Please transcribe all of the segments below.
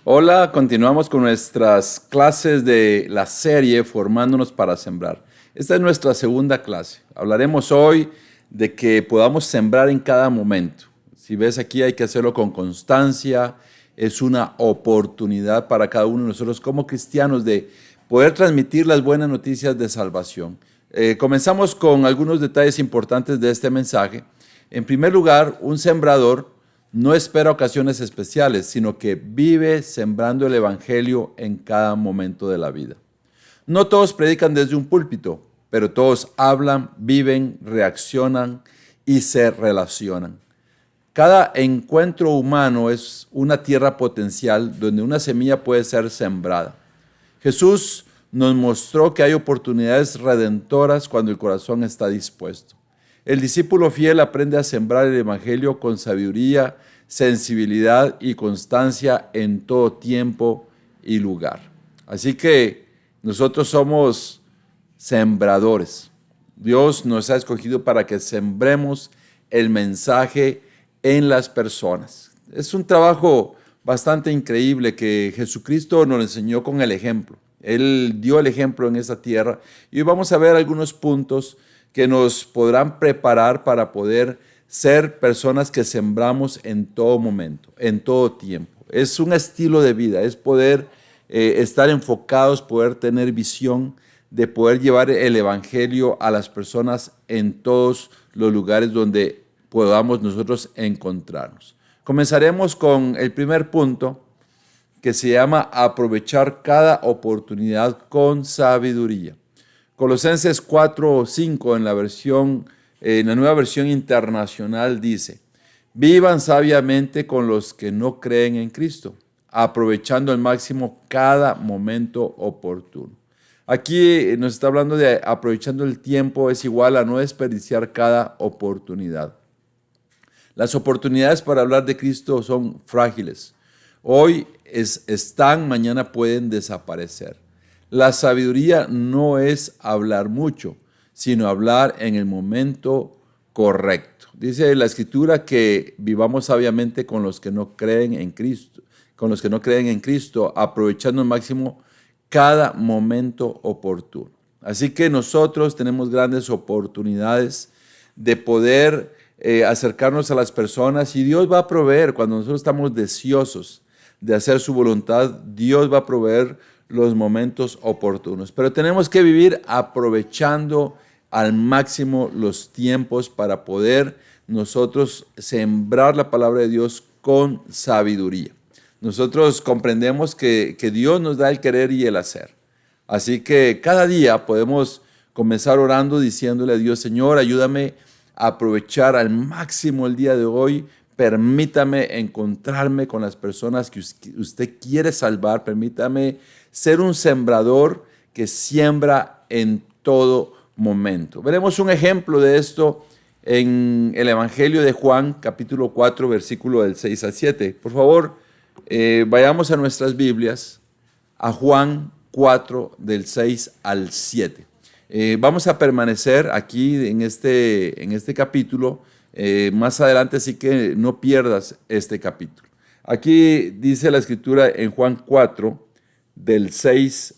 Hola, continuamos con nuestras clases de la serie Formándonos para Sembrar. Esta es nuestra segunda clase. Hablaremos hoy de que podamos sembrar en cada momento. Si ves aquí, hay que hacerlo con constancia. Es una oportunidad para cada uno de nosotros como cristianos de poder transmitir las buenas noticias de salvación. Comenzamos con algunos detalles importantes de este mensaje. En primer lugar, un sembrador no espera ocasiones especiales, sino que vive sembrando el evangelio en cada momento de la vida. No todos predican desde un púlpito, pero todos hablan, viven, reaccionan y se relacionan. Cada encuentro humano es una tierra potencial donde una semilla puede ser sembrada. Jesús nos mostró que hay oportunidades redentoras cuando el corazón está dispuesto. El discípulo fiel aprende a sembrar el evangelio con sabiduría, sensibilidad y constancia en todo tiempo y lugar. Así que nosotros somos sembradores. Dios nos ha escogido para que sembremos el mensaje en las personas. Es un trabajo bastante increíble que Jesucristo nos enseñó con el ejemplo. Él dio el ejemplo en esta tierra y hoy vamos a ver algunos puntos que nos podrán preparar para poder ser personas que sembramos en todo momento, en todo tiempo. Es un estilo de vida, es poder estar enfocados, poder tener visión, de poder llevar el evangelio a las personas en todos los lugares donde podamos nosotros encontrarnos. Comenzaremos con el primer punto que se llama aprovechar cada oportunidad con sabiduría. Colosenses 4:5 en la nueva versión internacional dice: vivan sabiamente con los que no creen en Cristo, aprovechando al máximo cada momento oportuno. Aquí nos está hablando de aprovechando el tiempo es igual a no desperdiciar cada oportunidad. Las oportunidades para hablar de Cristo son frágiles. Hoy están, mañana pueden desaparecer. La sabiduría no es hablar mucho, sino hablar en el momento correcto. Dice la Escritura que vivamos sabiamente con los que no creen en Cristo, aprovechando al máximo cada momento oportuno. Así que nosotros tenemos grandes oportunidades de poder acercarnos a las personas y Dios va a proveer. Cuando nosotros estamos deseosos de hacer su voluntad, Dios va a proveer los momentos oportunos. Pero tenemos que vivir aprovechando al máximo los tiempos para poder nosotros sembrar la palabra de Dios con sabiduría. Nosotros comprendemos que Dios nos da el querer y el hacer. Así que cada día podemos comenzar orando, diciéndole a Dios: Señor, ayúdame a aprovechar al máximo el día de hoy. Permítame encontrarme con las personas que usted quiere salvar. Permítame ser un sembrador que siembra en todo momento. Veremos un ejemplo de esto en el Evangelio de Juan, capítulo 4, versículo del 6 al 7. Por favor, vayamos a nuestras Biblias, a Juan 4, del 6 al 7. Vamos a permanecer aquí en este capítulo. Más adelante, así que no pierdas este capítulo. Aquí dice la Escritura en Juan 4, del 6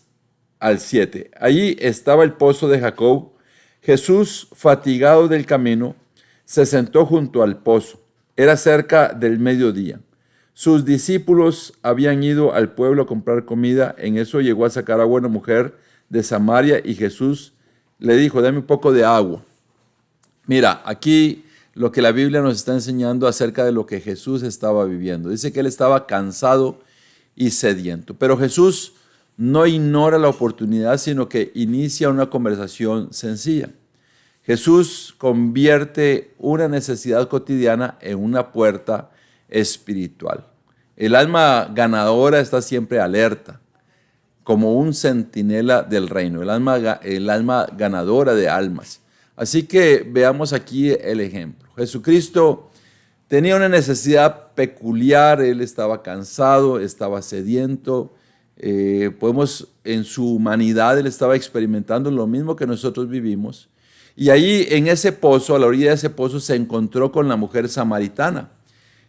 al 7. Allí estaba el pozo de Jacob. Jesús, fatigado del camino, se sentó junto al pozo. Era cerca del mediodía. Sus discípulos habían ido al pueblo a comprar comida. En eso llegó a sacar agua una mujer de Samaria y Jesús le dijo: dame un poco de agua. Mira, aquí lo que la Biblia nos está enseñando acerca de lo que Jesús estaba viviendo. Dice que él estaba cansado y sediento. Pero Jesús no ignora la oportunidad, sino que inicia una conversación sencilla. Jesús convierte una necesidad cotidiana en una puerta espiritual. El alma ganadora está siempre alerta, como un centinela del reino, el alma ganadora de almas. Así que veamos aquí el ejemplo. Jesucristo tenía una necesidad peculiar, él estaba cansado, estaba sediento, En su humanidad, él estaba experimentando lo mismo que nosotros vivimos. Y ahí en ese pozo, a la orilla de ese pozo, se encontró con la mujer samaritana.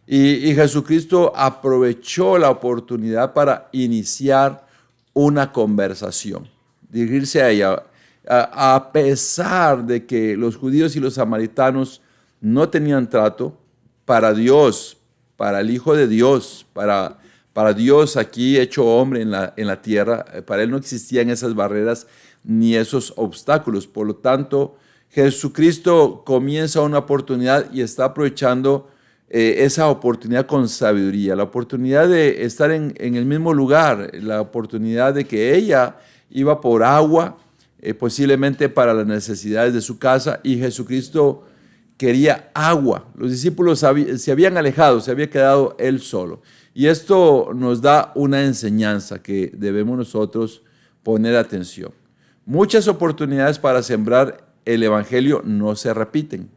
Y Jesucristo aprovechó la oportunidad para iniciar una conversación, dirigirse a ella. A pesar de que los judíos y los samaritanos no tenían trato, para Dios, para el Hijo de Dios, para Dios aquí hecho hombre en la tierra, para Él no existían esas barreras ni esos obstáculos. Por lo tanto, Jesucristo comienza una oportunidad y está aprovechando esa oportunidad con sabiduría, la oportunidad de estar en el mismo lugar, la oportunidad de que ella iba por agua, posiblemente para las necesidades de su casa, y Jesucristo quería agua. Los discípulos se habían alejado, se había quedado él solo. Y esto nos da una enseñanza que debemos nosotros poner atención. Muchas oportunidades para sembrar el evangelio no se repiten.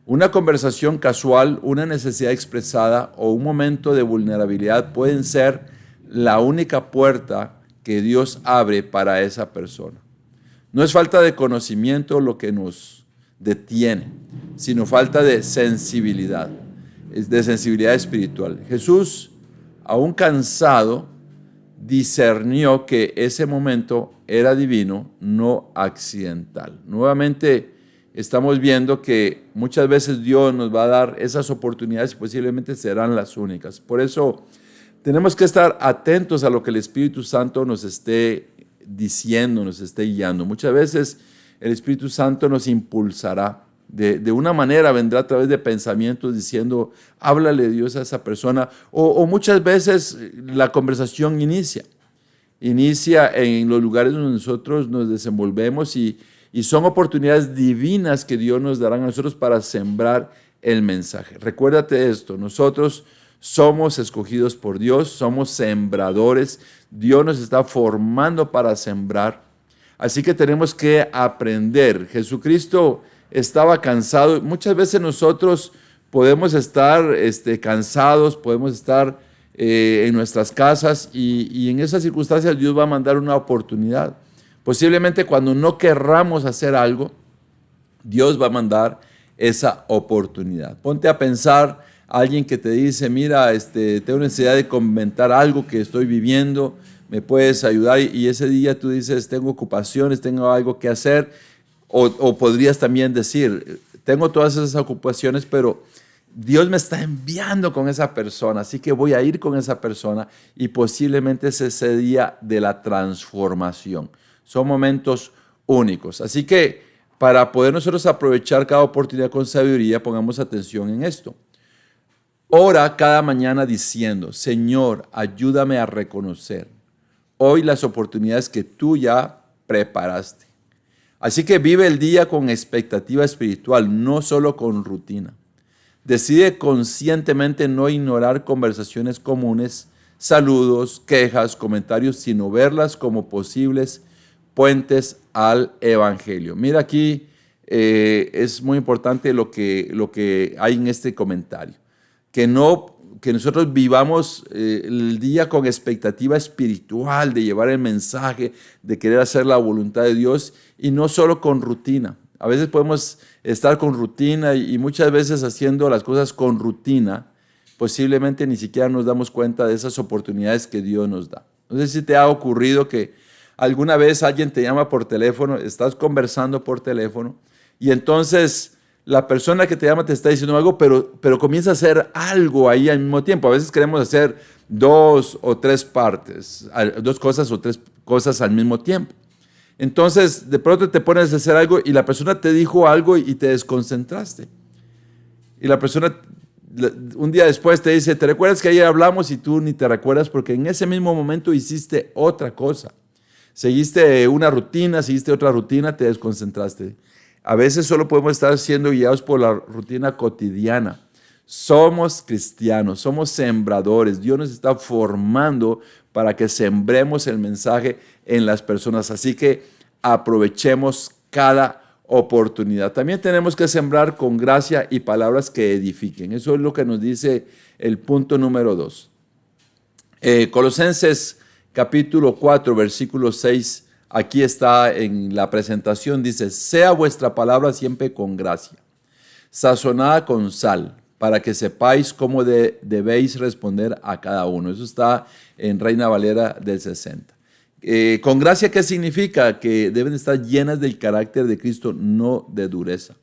Una conversación casual, una necesidad expresada o un momento de vulnerabilidad pueden ser la única puerta que Dios abre para esa persona. No es falta de conocimiento lo que nos detiene, sino falta de sensibilidad espiritual. Jesús, aún cansado, discernió que ese momento era divino, no accidental. Nuevamente estamos viendo que muchas veces Dios nos va a dar esas oportunidades y posiblemente serán las únicas. Por eso tenemos que estar atentos a lo que el Espíritu Santo nos esté diciendo, nos esté guiando. Muchas veces el Espíritu Santo nos impulsará. De una manera vendrá a través de pensamientos diciendo, háblale Dios a esa persona. O muchas veces la conversación inicia en los lugares donde nosotros nos desenvolvemos y son oportunidades divinas que Dios nos dará a nosotros para sembrar el mensaje. Recuérdate esto, nosotros somos escogidos por Dios, somos sembradores, Dios nos está formando para sembrar, así que tenemos que aprender. Jesucristo estaba cansado. Muchas veces nosotros podemos estar cansados, podemos estar en nuestras casas y en esas circunstancias Dios va a mandar una oportunidad. Posiblemente cuando no querramos hacer algo, Dios va a mandar esa oportunidad. Ponte a pensar a alguien que te dice, mira, tengo necesidad de comentar algo que estoy viviendo, me puedes ayudar, y ese día tú dices, tengo ocupaciones, tengo algo que hacer, o podrías también decir, tengo todas esas ocupaciones, pero Dios me está enviando con esa persona, así que voy a ir con esa persona y posiblemente es ese día de la transformación. Son momentos únicos. Así que para poder nosotros aprovechar cada oportunidad con sabiduría, pongamos atención en esto. Ora cada mañana diciendo, Señor, ayúdame a reconocer hoy las oportunidades que tú ya preparaste. Así que vive el día con expectativa espiritual, no solo con rutina. Decide conscientemente no ignorar conversaciones comunes, saludos, quejas, comentarios, sino verlas como posibles puentes al evangelio. Mira aquí, es muy importante lo que hay en este comentario. Que nosotros vivamos el día con expectativa espiritual de llevar el mensaje, de querer hacer la voluntad de Dios y no solo con rutina. A veces podemos estar con rutina y muchas veces haciendo las cosas con rutina, posiblemente ni siquiera nos damos cuenta de esas oportunidades que Dios nos da. No sé si te ha ocurrido que alguna vez alguien te llama por teléfono, estás conversando por teléfono y entonces la persona que te llama te está diciendo algo, pero comienza a hacer algo ahí al mismo tiempo. A veces queremos hacer dos o tres cosas al mismo tiempo. Entonces, de pronto te pones a hacer algo y la persona te dijo algo y te desconcentraste. Y la persona un día después te dice, ¿te recuerdas que ayer hablamos? Y tú ni te recuerdas porque en ese mismo momento hiciste otra cosa. Seguiste una rutina, seguiste otra rutina, te desconcentraste. A veces solo podemos estar siendo guiados por la rutina cotidiana. Somos cristianos, somos sembradores. Dios nos está formando para que sembremos el mensaje en las personas. Así que aprovechemos cada oportunidad. También tenemos que sembrar con gracia y palabras que edifiquen. Eso es lo que nos dice el punto número 2. Colosenses capítulo 4, versículo 6, aquí está en la presentación, dice, sea vuestra palabra siempre con gracia, sazonada con sal, para que sepáis cómo debéis responder a cada uno. Eso está en Reina Valera del 60. Con gracia, ¿qué significa? Que deben estar llenas del carácter de Cristo, no de dureza.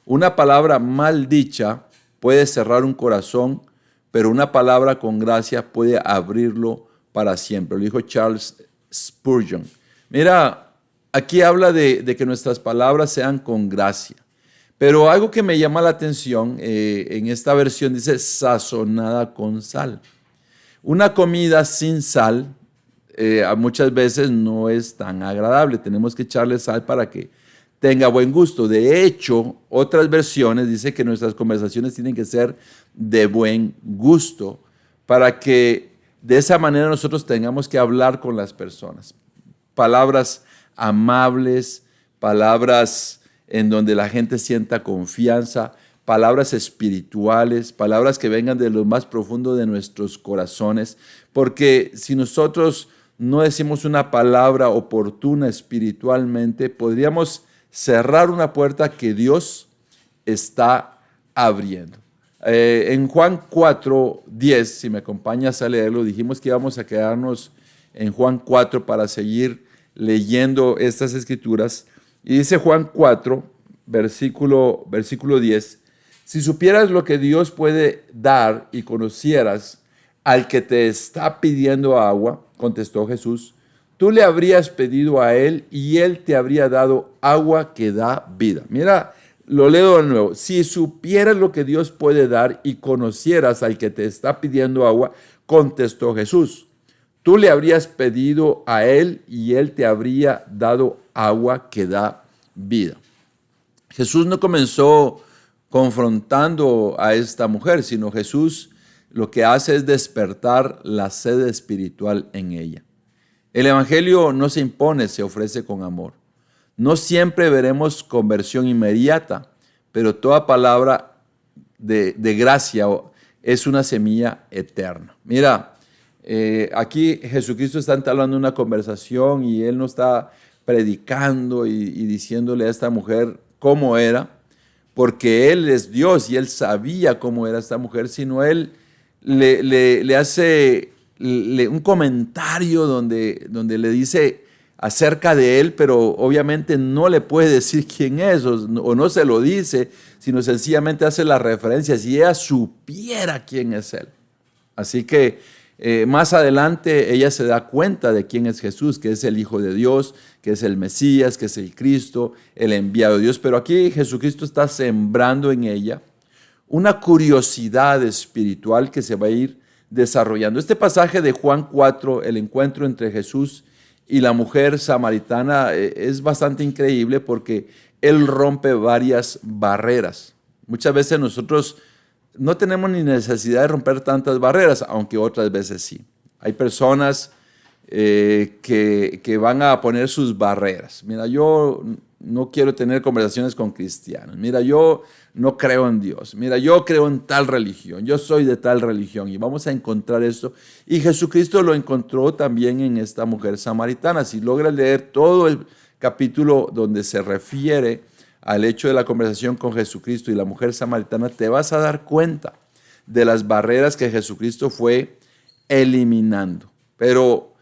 Una palabra mal dicha puede cerrar un corazón, pero una palabra con gracia puede abrirlo para siempre. Lo dijo Charles Spurgeon. Mira, aquí habla de que nuestras palabras sean con gracia. Pero algo que me llama la atención, en esta versión dice sazonada con sal. Una comida sin sal muchas veces no es tan agradable. Tenemos que echarle sal para que tenga buen gusto. De hecho, otras versiones dicen que nuestras conversaciones tienen que ser de buen gusto para que de esa manera nosotros tengamos que hablar con las personas. Palabras amables, palabras en donde la gente sienta confianza, palabras espirituales, palabras que vengan de lo más profundo de nuestros corazones, porque si nosotros no decimos una palabra oportuna espiritualmente, podríamos cerrar una puerta que Dios está abriendo. En Juan 4:10, si me acompañas a leerlo, dijimos que íbamos a quedarnos en Juan 4 para seguir leyendo estas escrituras. Y dice Juan 4, versículo 10, si supieras lo que Dios puede dar y conocieras al que te está pidiendo agua, contestó Jesús, tú le habrías pedido a él y él te habría dado agua que da vida. Mira, lo leo de nuevo. Si supieras lo que Dios puede dar y conocieras al que te está pidiendo agua, contestó Jesús, tú le habrías pedido a él y él te habría dado agua que da vida. Jesús no comenzó confrontando a esta mujer, sino Jesús lo que hace es despertar la sed espiritual en ella. El evangelio no se impone, se ofrece con amor. No siempre veremos conversión inmediata, pero toda palabra de gracia es una semilla eterna. Mira, aquí Jesucristo está entablando una conversación y Él no está predicando y diciéndole a esta mujer cómo era, porque Él es Dios y Él sabía cómo era esta mujer, sino Él le hace un comentario donde le dice acerca de Él, pero obviamente no le puede decir quién es o no se lo dice, sino sencillamente hace la referencia, si ella supiera quién es Él. Así que más adelante ella se da cuenta de quién es Jesús, que es el Hijo de Dios, que es el Mesías, que es el Cristo, el enviado de Dios. Pero aquí Jesucristo está sembrando en ella una curiosidad espiritual que se va a ir desarrollando. Este pasaje de Juan 4, el encuentro entre Jesús y la mujer samaritana, es bastante increíble porque Él rompe varias barreras. Muchas veces nosotros no tenemos ni necesidad de romper tantas barreras, aunque otras veces sí. Hay personas que van a poner sus barreras. Mira, yo no quiero tener conversaciones con cristianos. Mira, yo no creo en Dios. Mira, yo creo en tal religión. Yo soy de tal religión. Y vamos a encontrar esto. Y Jesucristo lo encontró también en esta mujer samaritana. Si logras leer todo el capítulo donde se refiere al hecho de la conversación con Jesucristo y la mujer samaritana, te vas a dar cuenta de las barreras que Jesucristo fue eliminando. Pero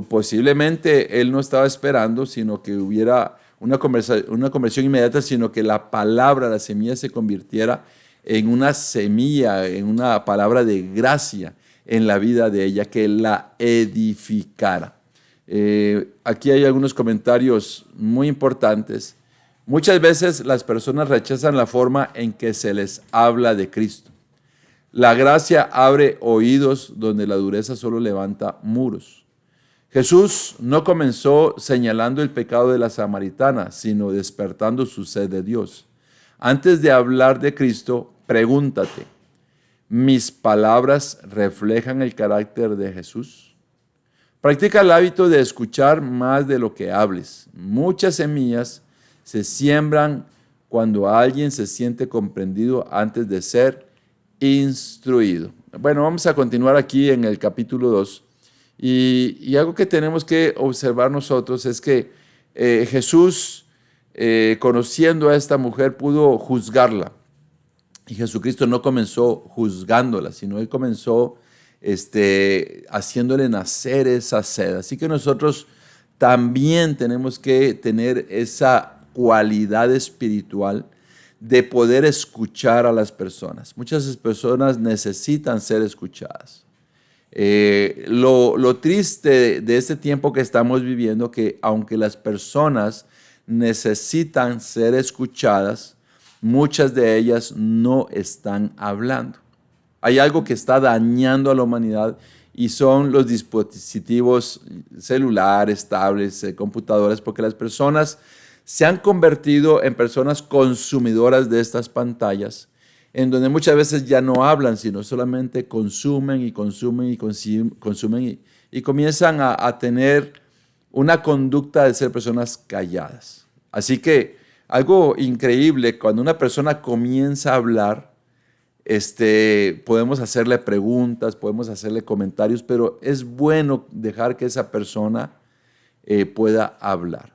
posiblemente Él no estaba esperando, sino que hubiera una conversión inmediata, sino que la palabra, la semilla se convirtiera en una semilla, en una palabra de gracia en la vida de ella, que la edificara. Aquí hay algunos comentarios muy importantes. Muchas veces las personas rechazan la forma en que se les habla de Cristo. La gracia abre oídos donde la dureza solo levanta muros. Jesús no comenzó señalando el pecado de la samaritana, sino despertando su sed de Dios. Antes de hablar de Cristo, pregúntate, ¿mis palabras reflejan el carácter de Jesús? Practica el hábito de escuchar más de lo que hables. Muchas semillas se siembran cuando alguien se siente comprendido antes de ser instruido. Bueno, vamos a continuar aquí en el capítulo 2. Y algo que tenemos que observar nosotros es que Jesús, conociendo a esta mujer, pudo juzgarla. Y Jesucristo no comenzó juzgándola, sino Él comenzó haciéndole nacer esa sed. Así que nosotros también tenemos que tener esa cualidad espiritual de poder escuchar a las personas. Muchas personas necesitan ser escuchadas. Lo triste de este tiempo que estamos viviendo, que aunque las personas necesitan ser escuchadas, muchas de ellas no están hablando. Hay algo que está dañando a la humanidad y son los dispositivos celulares, tablets, computadoras, porque las personas se han convertido en personas consumidoras de estas pantallas, en donde muchas veces ya no hablan, sino solamente consumen y consumen y consumen y comienzan a tener una conducta de ser personas calladas. Así que algo increíble, cuando una persona comienza a hablar, podemos hacerle preguntas, podemos hacerle comentarios, pero es bueno dejar que esa persona pueda hablar.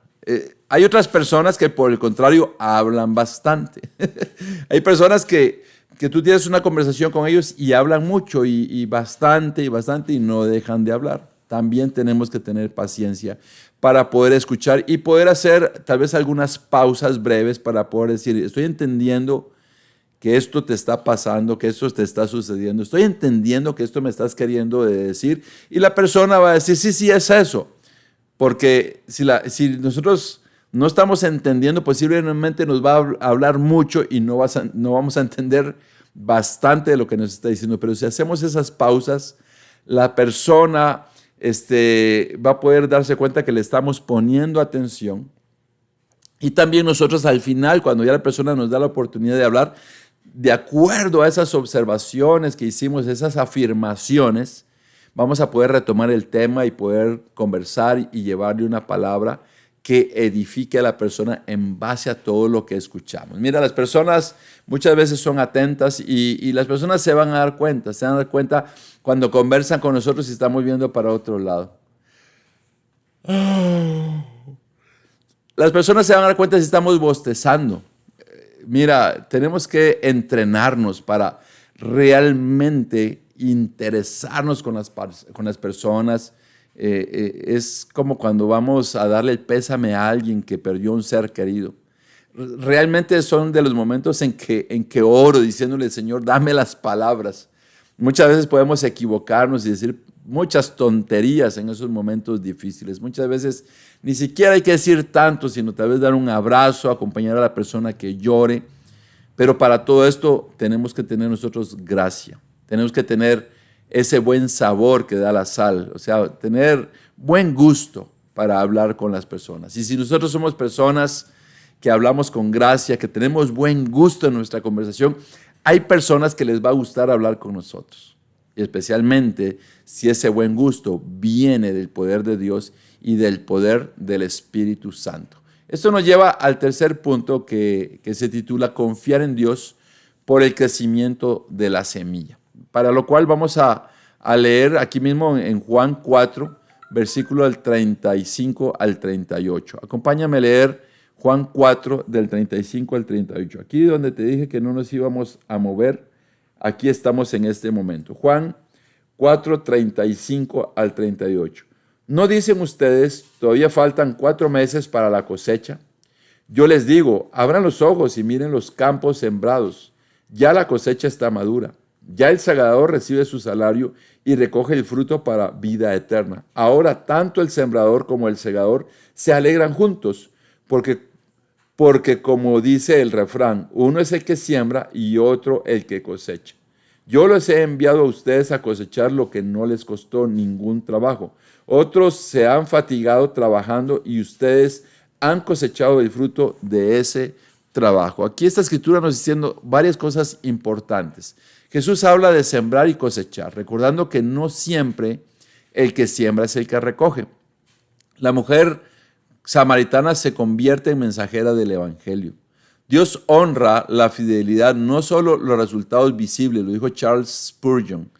Hay otras personas que por el contrario hablan bastante. Hay personas que tú tienes una conversación con ellos y hablan mucho y bastante y no dejan de hablar. También tenemos que tener paciencia para poder escuchar y poder hacer tal vez algunas pausas breves para poder decir, estoy entendiendo que esto te está pasando, que esto te está sucediendo, estoy entendiendo que esto me estás queriendo decir, y la persona va a decir, sí, es eso. Porque si nosotros no estamos entendiendo, posiblemente nos va a hablar mucho y no vamos a entender bastante de lo que nos está diciendo. Pero si hacemos esas pausas, la persona va a poder darse cuenta que le estamos poniendo atención. Y también nosotros al final, cuando ya la persona nos da la oportunidad de hablar, de acuerdo a esas observaciones que hicimos, esas afirmaciones, vamos a poder retomar el tema y poder conversar y llevarle una palabra que edifique a la persona en base a todo lo que escuchamos. Mira, las personas muchas veces son atentas y las personas se van a dar cuenta cuando conversan con nosotros y estamos viendo para otro lado. Las personas se van a dar cuenta si estamos bostezando. Mira, tenemos que entrenarnos para realmente interesarnos con las personas. Es como cuando vamos a darle el pésame a alguien que perdió un ser querido. Realmente son de los momentos en que oro diciéndole, Señor, dame las palabras. Muchas veces podemos equivocarnos y decir muchas tonterías en esos momentos difíciles. Muchas veces ni siquiera hay que decir tanto, sino tal vez dar un abrazo, acompañar a la persona que llore. Pero para todo esto tenemos que tener nosotros gracia. Tenemos que tener ese buen sabor que da la sal, o sea, tener buen gusto para hablar con las personas. Y si nosotros somos personas que hablamos con gracia, que tenemos buen gusto en nuestra conversación, hay personas que les va a gustar hablar con nosotros. Y especialmente si ese buen gusto viene del poder de Dios y del poder del Espíritu Santo. Esto nos lleva al tercer punto que se titula Confiar en Dios por el crecimiento de la semilla. Para lo cual vamos a leer aquí mismo en Juan 4, versículo del 35 al 38. Acompáñame a leer Juan 4, del 35 al 38. Aquí donde te dije que no nos íbamos a mover, aquí estamos en este momento. Juan 4, 35 al 38. ¿No dicen ustedes, todavía faltan 4 meses para la cosecha? Yo les digo, abran los ojos y miren los campos sembrados. Ya la cosecha está madura. Ya el segador recibe su salario y recoge el fruto para vida eterna. Ahora tanto el sembrador como el segador se alegran juntos, porque como dice el refrán, uno es el que siembra y otro el que cosecha. Yo les he enviado a ustedes a cosechar lo que no les costó ningún trabajo. Otros se han fatigado trabajando y ustedes han cosechado el fruto de ese trabajo. Aquí esta escritura nos está diciendo varias cosas importantes. Jesús habla de sembrar y cosechar, recordando que no siempre el que siembra es el que recoge. La mujer samaritana se convierte en mensajera del evangelio. Dios honra la fidelidad, no solo los resultados visibles, lo dijo Charles Spurgeon.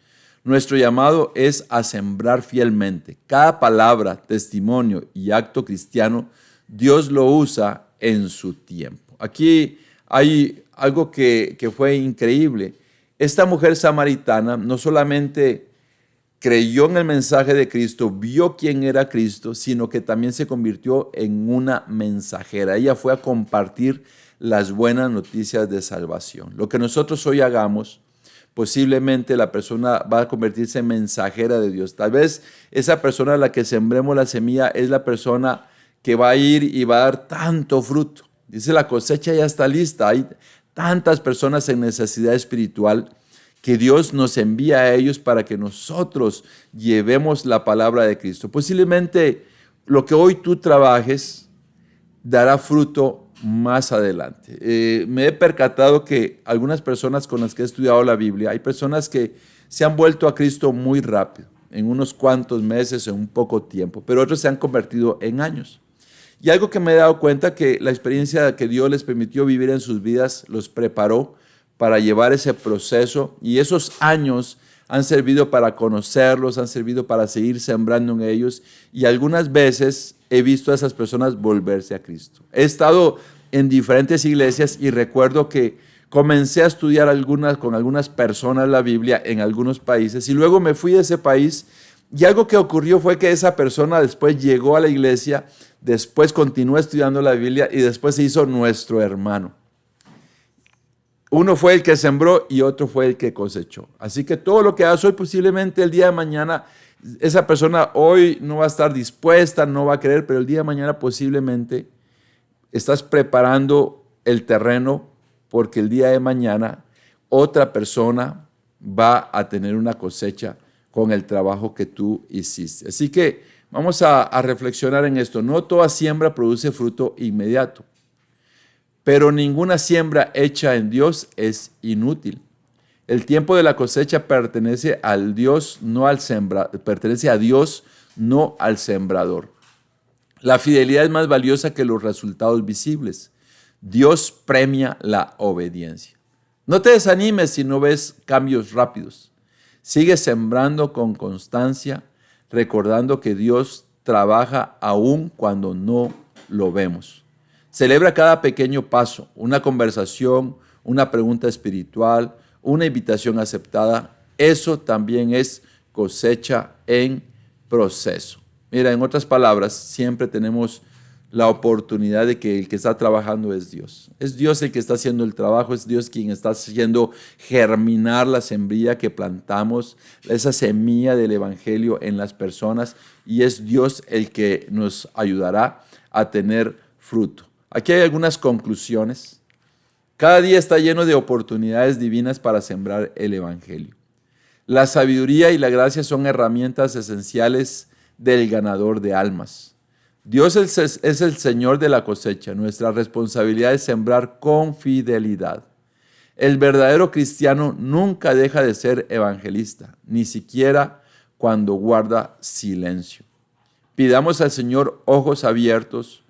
Nuestro llamado es a sembrar fielmente. Cada palabra, testimonio y acto cristiano, Dios lo usa en su tiempo. Aquí hay algo que fue increíble. Esta mujer samaritana no solamente creyó en el mensaje de Cristo, vio quién era Cristo, sino que también se convirtió en una mensajera. Ella fue a compartir las buenas noticias de salvación. Lo que nosotros hoy hagamos, posiblemente la persona va a convertirse en mensajera de Dios. Tal vez esa persona a la que sembremos la semilla es la persona que va a ir y va a dar tanto fruto. Dice, la cosecha ya está lista. Hay tantas personas en necesidad espiritual que Dios nos envía a ellos para que nosotros llevemos la palabra de Cristo. Posiblemente lo que hoy tú trabajes dará fruto más adelante. Me he percatado que algunas personas con las que he estudiado la Biblia, hay personas que se han vuelto a Cristo muy rápido, en unos cuantos meses, en un poco tiempo, pero otros se han convertido en años. Y algo que me he dado cuenta que la experiencia que Dios les permitió vivir en sus vidas los preparó para llevar ese proceso, y esos años han servido para conocerlos, han servido para seguir sembrando en ellos, y algunas veces he visto a esas personas volverse a Cristo. He estado en diferentes iglesias y recuerdo que comencé a estudiar con algunas personas la Biblia en algunos países, y luego me fui de ese país, y algo que ocurrió fue que esa persona después llegó a la iglesia, después continuó estudiando la Biblia y después se hizo nuestro hermano. Uno fue el que sembró y otro fue el que cosechó. Así que todo lo que hagas hoy, posiblemente el día de mañana, esa persona hoy no va a estar dispuesta, no va a querer, pero el día de mañana posiblemente estás preparando el terreno porque el día de mañana otra persona va a tener una cosecha con el trabajo que tú hiciste. Así que vamos a reflexionar en esto. No toda siembra produce fruto inmediato, pero ninguna siembra hecha en Dios es inútil. El tiempo de la cosecha pertenece a Dios, no al sembrador. La fidelidad es más valiosa que los resultados visibles. Dios premia la obediencia. No te desanimes si no ves cambios rápidos. Sigue sembrando con constancia, recordando que Dios trabaja aún cuando no lo vemos. Celebra cada pequeño paso, una conversación, una pregunta espiritual, una invitación aceptada. Eso también es cosecha en proceso. Mira, en otras palabras, siempre tenemos la oportunidad de que el que está trabajando es Dios. Es Dios el que está haciendo el trabajo, es Dios quien está haciendo germinar la semilla que plantamos, esa semilla del evangelio en las personas, y es Dios el que nos ayudará a tener fruto. Aquí hay algunas conclusiones. Cada día está lleno de oportunidades divinas para sembrar el evangelio. La sabiduría y la gracia son herramientas esenciales del ganador de almas. Dios es el Señor de la cosecha. Nuestra responsabilidad es sembrar con fidelidad. El verdadero cristiano nunca deja de ser evangelista, ni siquiera cuando guarda silencio. Pidamos al Señor ojos abiertos,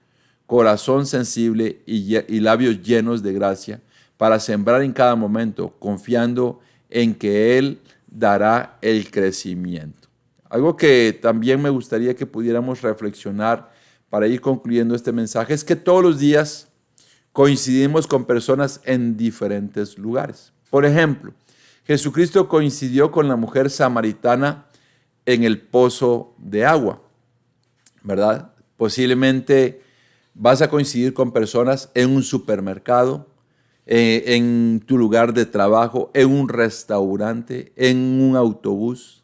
corazón sensible y labios llenos de gracia para sembrar en cada momento, confiando en que Él dará el crecimiento. Algo que también me gustaría que pudiéramos reflexionar para ir concluyendo este mensaje es que todos los días coincidimos con personas en diferentes lugares. Por ejemplo, Jesucristo coincidió con la mujer samaritana en el pozo de agua, ¿verdad? Posiblemente vas a coincidir con personas en un supermercado, en tu lugar de trabajo, en un restaurante, en un autobús,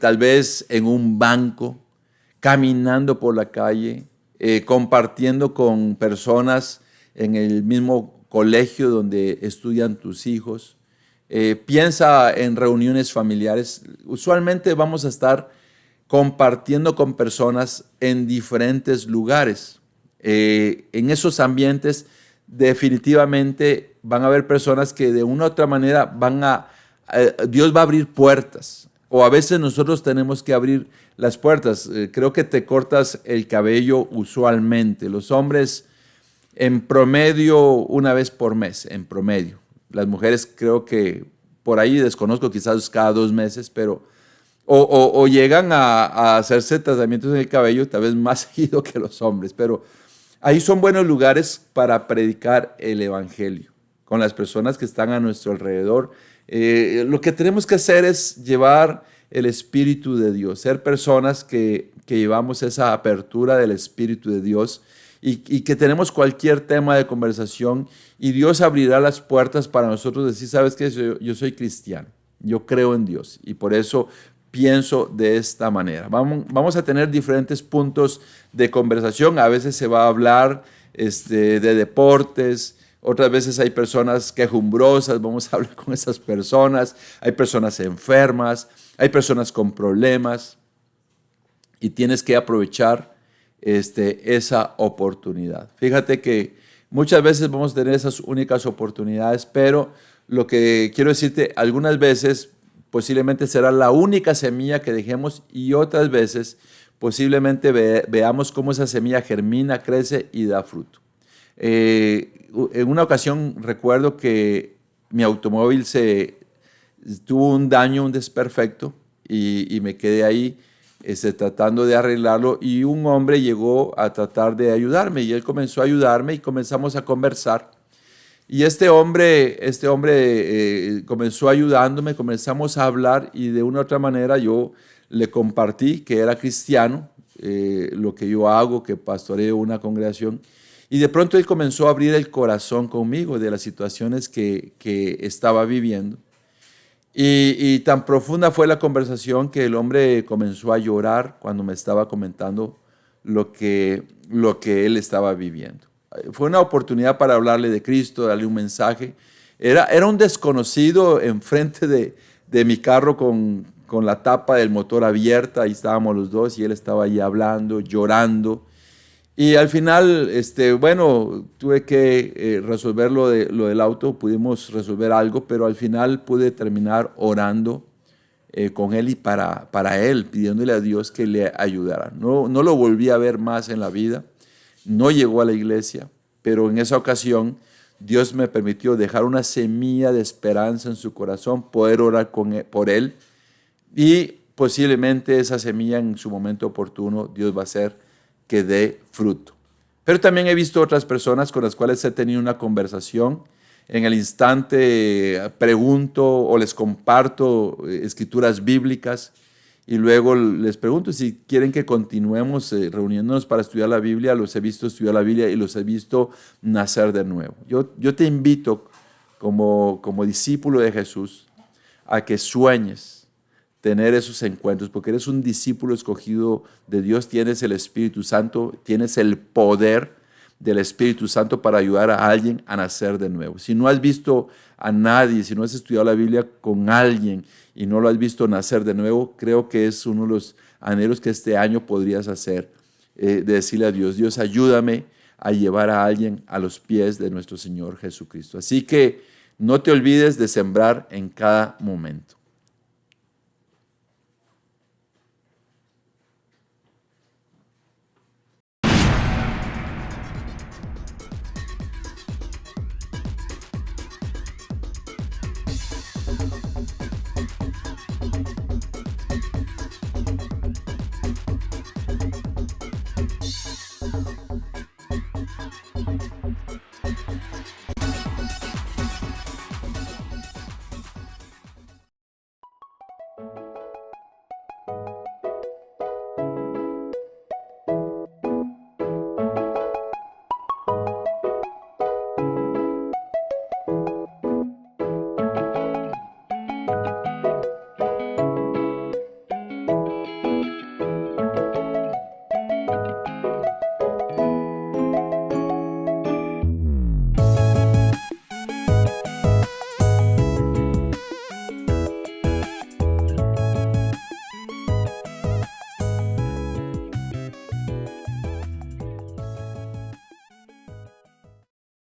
tal vez en un banco, caminando por la calle, compartiendo con personas en el mismo colegio donde estudian tus hijos. Piensa en reuniones familiares. Usualmente vamos a estar compartiendo con personas en diferentes lugares. En esos ambientes definitivamente van a haber personas que de una u otra manera Dios va a abrir puertas, o a veces nosotros tenemos que abrir las puertas. Creo que te cortas el cabello usualmente. Los hombres en promedio una vez por mes, en promedio. Las mujeres creo que por ahí, desconozco, quizás cada 2 meses, pero o llegan a hacerse tratamientos en el cabello, tal vez más seguido que los hombres, pero ahí son buenos lugares para predicar el evangelio con las personas que están a nuestro alrededor. Lo que tenemos que hacer es llevar el Espíritu de Dios, ser personas que llevamos esa apertura del Espíritu de Dios y que tenemos cualquier tema de conversación y Dios abrirá las puertas para nosotros decir, ¿sabes qué? Yo soy cristiano, yo creo en Dios y por eso pienso de esta manera. Vamos a tener diferentes puntos de conversación. A veces se va a hablar de deportes, otras veces hay personas quejumbrosas, vamos a hablar con esas personas. Hay personas enfermas, hay personas con problemas y tienes que aprovechar esa oportunidad. Fíjate que muchas veces vamos a tener esas únicas oportunidades, pero lo que quiero decirte, algunas veces posiblemente será la única semilla que dejemos y otras veces posiblemente veamos cómo esa semilla germina, crece y da fruto. En una ocasión recuerdo que mi automóvil tuvo un daño, un desperfecto y me quedé ahí tratando de arreglarlo y un hombre llegó a tratar de ayudarme y él comenzó a ayudarme y comenzamos a conversar. Y este hombre comenzó ayudándome, comenzamos a hablar y de una u otra manera yo le compartí que era cristiano, lo que yo hago, que pastoreo una congregación. Y de pronto él comenzó a abrir el corazón conmigo de las situaciones que estaba viviendo. Y tan profunda fue la conversación que el hombre comenzó a llorar cuando me estaba comentando lo que él estaba viviendo. Fue una oportunidad para hablarle de Cristo, darle un mensaje. Era un desconocido enfrente de mi carro con la tapa del motor abierta, ahí estábamos los dos y él estaba ahí hablando, llorando. Y al final, tuve que resolver lo del auto, pudimos resolver algo, pero al final pude terminar orando con él y para él, pidiéndole a Dios que le ayudara. No lo volví a ver más en la vida. No llegó a la iglesia, pero en esa ocasión Dios me permitió dejar una semilla de esperanza en su corazón, poder orar por él y posiblemente esa semilla en su momento oportuno Dios va a hacer que dé fruto. Pero también he visto otras personas con las cuales he tenido una conversación. En el instante pregunto o les comparto escrituras bíblicas y luego les pregunto si quieren que continuemos reuniéndonos para estudiar la Biblia. Los he visto estudiar la Biblia y los he visto nacer de nuevo. Yo te invito como discípulo de Jesús a que sueñes tener esos encuentros, porque eres un discípulo escogido de Dios, tienes el Espíritu Santo, tienes el poder del Espíritu Santo para ayudar a alguien a nacer de nuevo. Si no has visto a nadie, si no has estudiado la Biblia con alguien y no lo has visto nacer de nuevo, creo que es uno de los anhelos que este año podrías hacer, de decirle a Dios, Dios, ayúdame a llevar a alguien a los pies de nuestro Señor Jesucristo. Así que no te olvides de sembrar en cada momento.